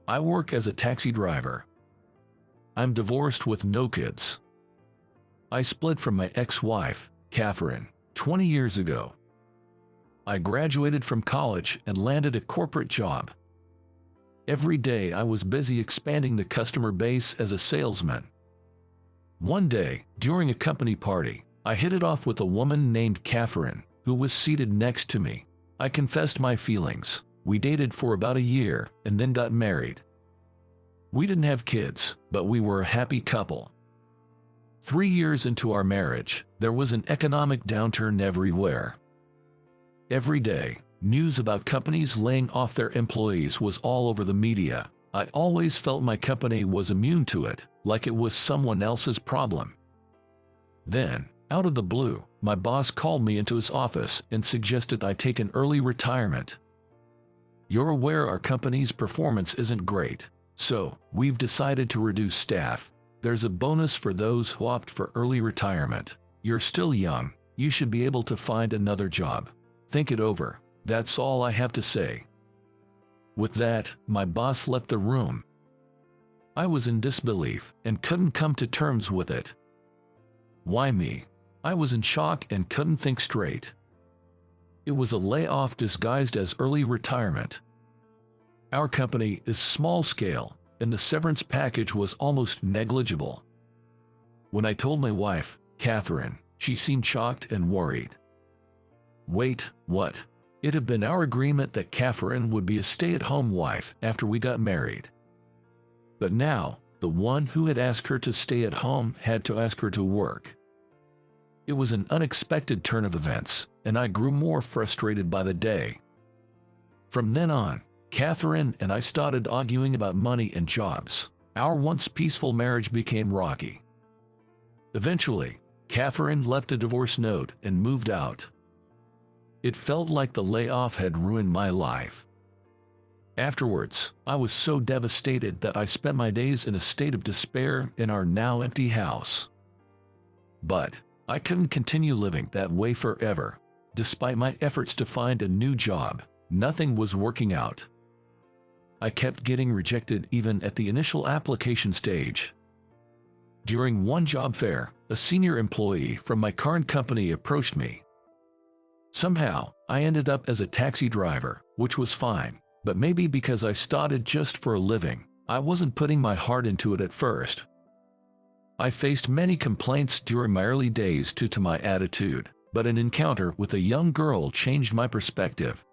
I work as a taxi driver. I'm divorced with no kids. I split from my ex-wife, Catherine, 20 years ago. I graduated from college and landed a corporate job. Every day I was busy expanding the customer base as a salesman. One day, during a company party, I hit it off with a woman named Catherine, who was seated next to me. I confessed my feelings. We dated for about a year and then got married. We didn't have kids, but we were a happy couple. 3 years into our marriage, there was an economic downturn everywhere. Every day, news about companies laying off their employees was all over the media. I always felt my company was immune to it, like it was someone else's problem. Then, out of the blue, my boss called me into his office and suggested I take an early retirement. You're aware our company's performance isn't great, so we've decided to reduce staff. There's a bonus for those who opt for early retirement. You're still young. You should be able to find another job. Think it over. That's all I have to say. With that, my boss left the room. I was in disbelief and couldn't come to terms with it. Why me? I was in shock and couldn't think straight. It was a layoff disguised as early retirement. Our company is small scale, and the severance package was almost negligible. When I told my wife, Catherine, she seemed shocked and worried. Wait, what? It had been our agreement that Catherine would be a stay-at-home wife after we got married. But now, the one who had asked her to stay at home had to ask her to work. It was an unexpected turn of events, and I grew more frustrated by the day. From then on, Catherine and I started arguing about money and jobs. Our once peaceful marriage became rocky. Eventually, Catherine left a divorce note and moved out. It felt like the layoff had ruined my life. Afterwards, I was so devastated that I spent my days in a state of despair in our now empty house. But I couldn't continue living that way forever. Despite my efforts to find a new job, nothing was working out. I kept getting rejected even at the initial application stage. During one job fair, a senior employee from my current company approached me. Somehow, I ended up as a taxi driver, which was fine, but maybe because I started just for a living, I wasn't putting my heart into it at first. I faced many complaints during my early days due to my attitude, but an encounter with a young girl changed my perspective.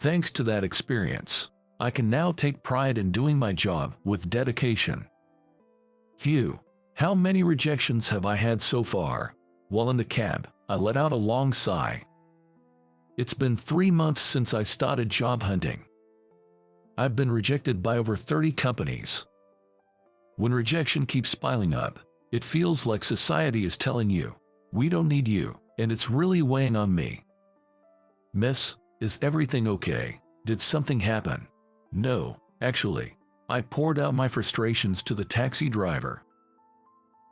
Thanks to that experience, I can now take pride in doing my job with dedication. Phew, how many rejections have I had so far? While in the cab, I let out a long sigh. It's been 3 months since I started job hunting. I've been rejected by over 30 companies. When rejection keeps piling up, it feels like society is telling you, we don't need you, and it's really weighing on me. Miss, is everything okay? Did something happen? No, actually, I poured out my frustrations to the taxi driver.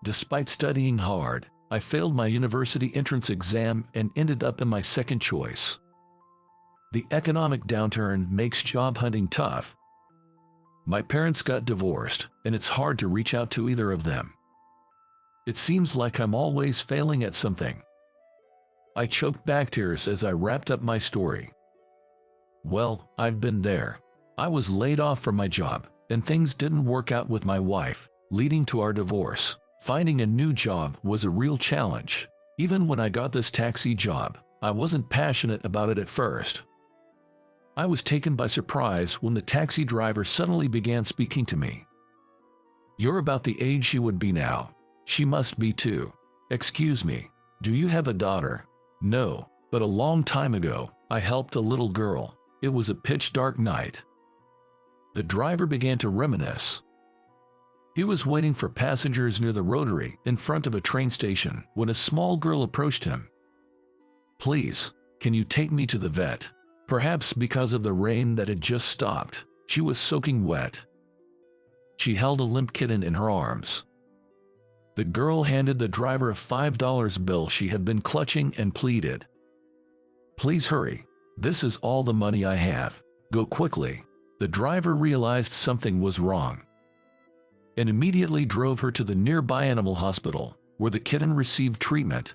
Despite studying hard, I failed my university entrance exam and ended up in my second choice. The economic downturn makes job hunting tough. My parents got divorced, and it's hard to reach out to either of them. It seems like I'm always failing at something. I choked back tears as I wrapped up my story. Well, I've been there. I was laid off from my job, and things didn't work out with my wife, leading to our divorce. Finding a new job was a real challenge. Even when I got this taxi job, I wasn't passionate about it at first. I was taken by surprise when the taxi driver suddenly began speaking to me. You're about the age she would be now. She must be too. Excuse me, do you have a daughter? No, but a long time ago, I helped a little girl. It was a pitch-dark night. The driver began to reminisce. He was waiting for passengers near the rotary in front of a train station when a small girl approached him. Please, can you take me to the vet? Perhaps because of the rain that had just stopped, she was soaking wet. She held a limp kitten in her arms. The girl handed the driver a $5 bill she had been clutching and pleaded. Please hurry. This is all the money I have. Go quickly. The driver realized something was wrong and immediately drove her to the nearby animal hospital, where the kitten received treatment.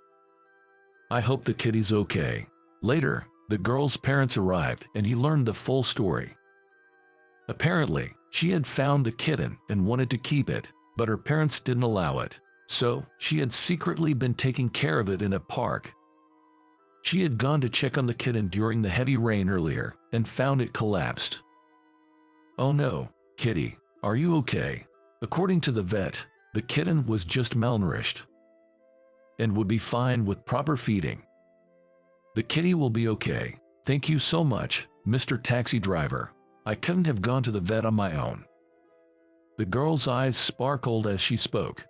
I hope the kitty's okay. Later, the girl's parents arrived and he learned the full story. Apparently, she had found the kitten and wanted to keep it, but her parents didn't allow it. So, she had secretly been taking care of it in a park. She had gone to check on the kitten during the heavy rain earlier and found it collapsed. Oh no, kitty, are you okay? According to the vet, the kitten was just malnourished and would be fine with proper feeding. The kitty will be okay. Thank you so much, Mr. Taxi Driver. I couldn't have gone to the vet on my own. The girl's eyes sparkled as she spoke.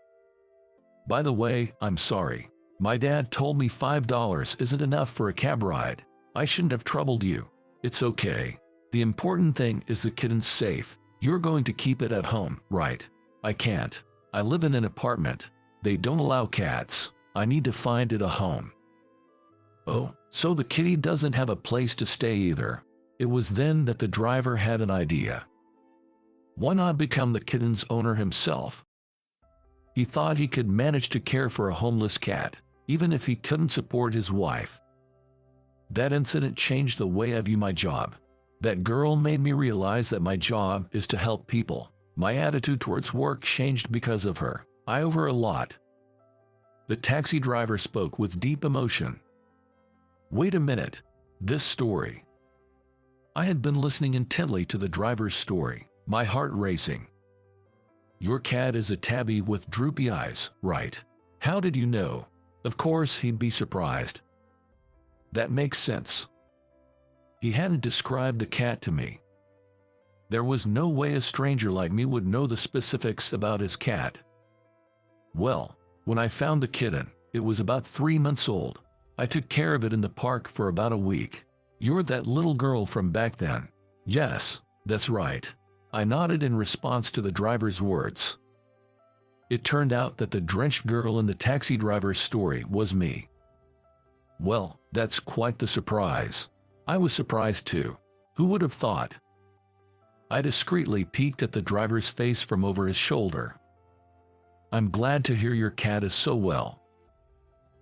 By the way, I'm sorry. My dad told me $5 isn't enough for a cab ride. I shouldn't have troubled you. It's okay. The important thing is the kitten's safe. You're going to keep it at home, right? I can't. I live in an apartment. They don't allow cats. I need to find it a home. Oh, so the kitty doesn't have a place to stay either. It was then that the driver had an idea. Why not become the kitten's owner himself? He thought he could manage to care for a homeless cat, even if he couldn't support his wife. That incident changed the way I view my job. That girl made me realize that my job is to help people. My attitude towards work changed because of her. I owe her a lot. The taxi driver spoke with deep emotion. Wait a minute. This story. I had been listening intently to the driver's story, my heart racing. Your cat is a tabby with droopy eyes, right? How did you know? Of course he'd be surprised. That makes sense. He hadn't described the cat to me. There was no way a stranger like me would know the specifics about his cat. Well, when I found the kitten, it was about 3 months old. I took care of it in the park for about a week. You're that little girl from back then. Yes, that's right. I nodded in response to the driver's words. It turned out that the drenched girl in the taxi driver's story was me. Well, that's quite the surprise. I was surprised too. Who would have thought? I discreetly peeked at the driver's face from over his shoulder. I'm glad to hear your cat is so well.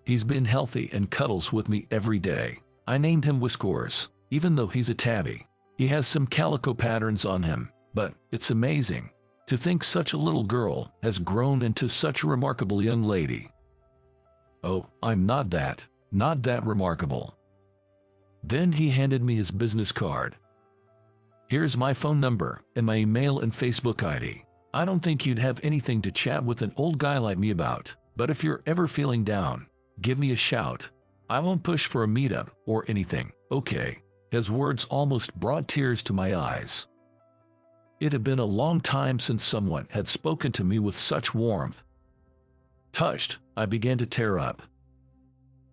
He's been healthy and cuddles with me every day. I named him Whiskers, even though he's a tabby. He has some calico patterns on him, but it's amazing to think such a little girl has grown into such a remarkable young lady. Oh, I'm not that remarkable. Then he handed me his business card. Here's my phone number and my email and Facebook ID. I don't think you'd have anything to chat with an old guy like me about, but if you're ever feeling down, give me a shout. I won't push for a meetup or anything, okay? His words almost brought tears to my eyes. It had been a long time since someone had spoken to me with such warmth. Touched, I began to tear up.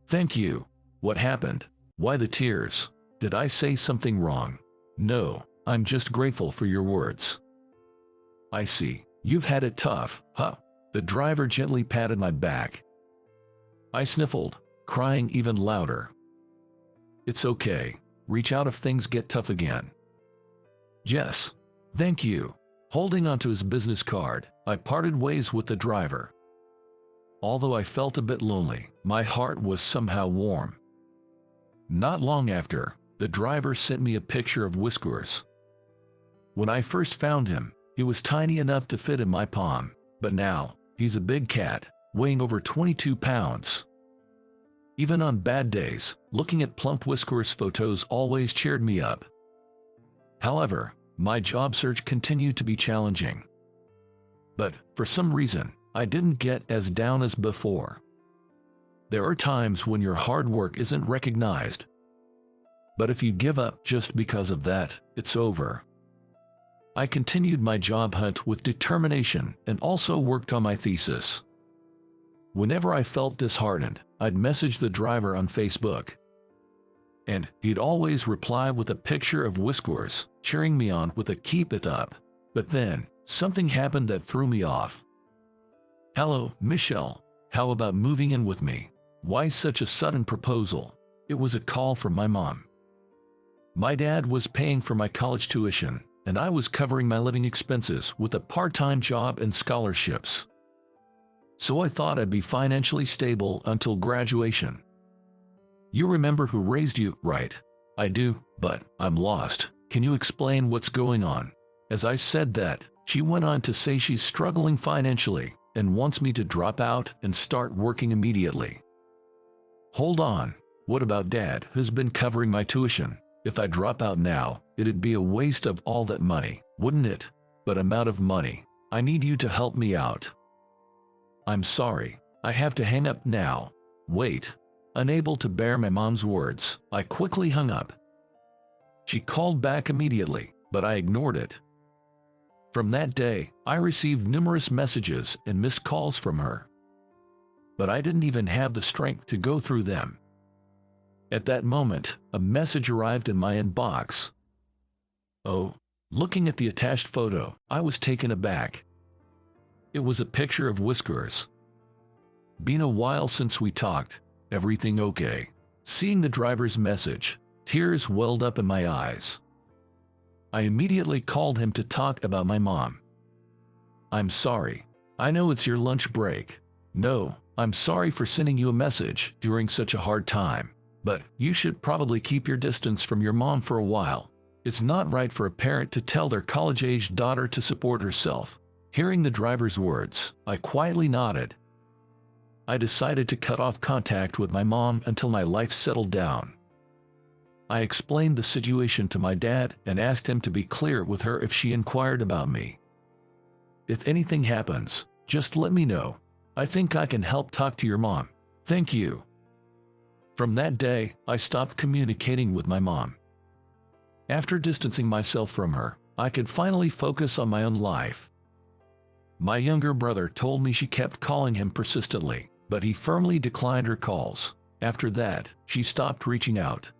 Thank you. What happened? Why the tears? Did I say something wrong? No, I'm just grateful for your words. I see. You've had it tough, huh? The driver gently patted my back. I sniffled, crying even louder. It's okay. Reach out if things get tough again. Yes. Thank you. Holding onto his business card, I parted ways with the driver. Although I felt a bit lonely, my heart was somehow warm. Not long after, the driver sent me a picture of Whiskers. When I first found him, he was tiny enough to fit in my palm, but now, he's a big cat, weighing over 22 pounds. Even on bad days, looking at plump Whiskers photos always cheered me up. However, my job search continued to be challenging. But, for some reason, I didn't get as down as before. There are times when your hard work isn't recognized. But if you give up just because of that, it's over. I continued my job hunt with determination and also worked on my thesis. Whenever I felt disheartened, I'd message the driver on Facebook. And he'd always reply with a picture of Whiskers, cheering me on with a keep it up. But then, something happened that threw me off. Hello, Michelle. How about moving in with me? Why such a sudden proposal? It was a call from my mom. My dad was paying for my college tuition, and I was covering my living expenses with a part-time job and scholarships. So I thought I'd be financially stable until graduation. You remember who raised you, right? I do, but I'm lost. Can you explain what's going on? As I said that, she went on to say she's struggling financially and wants me to drop out and start working immediately. Hold on, what about Dad, who's been covering my tuition? If I drop out now, it'd be a waste of all that money, wouldn't it? But I'm out of money. I need you to help me out. I'm sorry, I have to hang up now. Wait. Unable to bear my mom's words, I quickly hung up. She called back immediately, but I ignored it. From that day, I received numerous messages and missed calls from her. But I didn't even have the strength to go through them. At that moment, a message arrived in my inbox. Oh, looking at the attached photo, I was taken aback. It was a picture of Whiskers. Been a while since we talked. Everything okay? Seeing the driver's message, tears welled up in my eyes. I immediately called him to talk about my mom. I'm sorry. I know it's your lunch break. No, I'm sorry for sending you a message during such a hard time. But you should probably keep your distance from your mom for a while. It's not right for a parent to tell their college-aged daughter to support herself. Hearing the driver's words, I quietly nodded. I decided to cut off contact with my mom until my life settled down. I explained the situation to my dad and asked him to be clear with her if she inquired about me. If anything happens, just let me know. I think I can help talk to your mom. Thank you. From that day, I stopped communicating with my mom. After distancing myself from her, I could finally focus on my own life. My younger brother told me she kept calling him persistently, but he firmly declined her calls. After that, she stopped reaching out.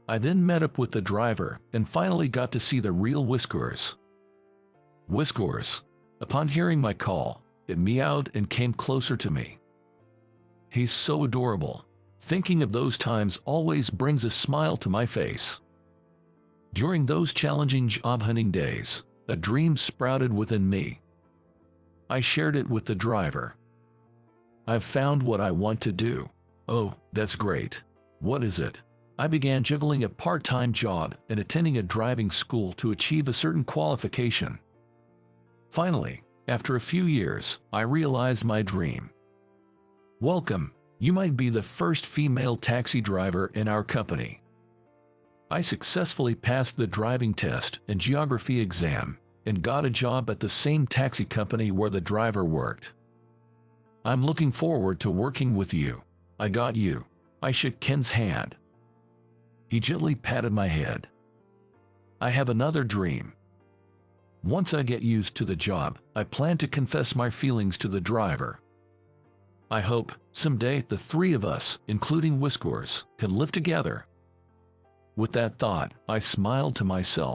I then met up with the driver and finally got to see the real Whiskers. Whiskers, upon hearing my call, it meowed and came closer to me. He's so adorable. Thinking of those times always brings a smile to my face. During those challenging job hunting days, a dream sprouted within me. I shared it with the driver. I've found what I want to do. Oh, that's great. What is it? I began juggling a part-time job and attending a driving school to achieve a certain qualification. Finally, after a few years, I realized my dream. Welcome. You might be the first female taxi driver in our company. I successfully passed the driving test and geography exam and got a job at the same taxi company where the driver worked. I'm looking forward to working with you. I got you. I shook Ken's hand. He gently patted my head. I have another dream. Once I get used to the job, I plan to confess my feelings to the driver. I hope, someday, the three of us, including Whiskers, can live together. With that thought, I smiled to myself.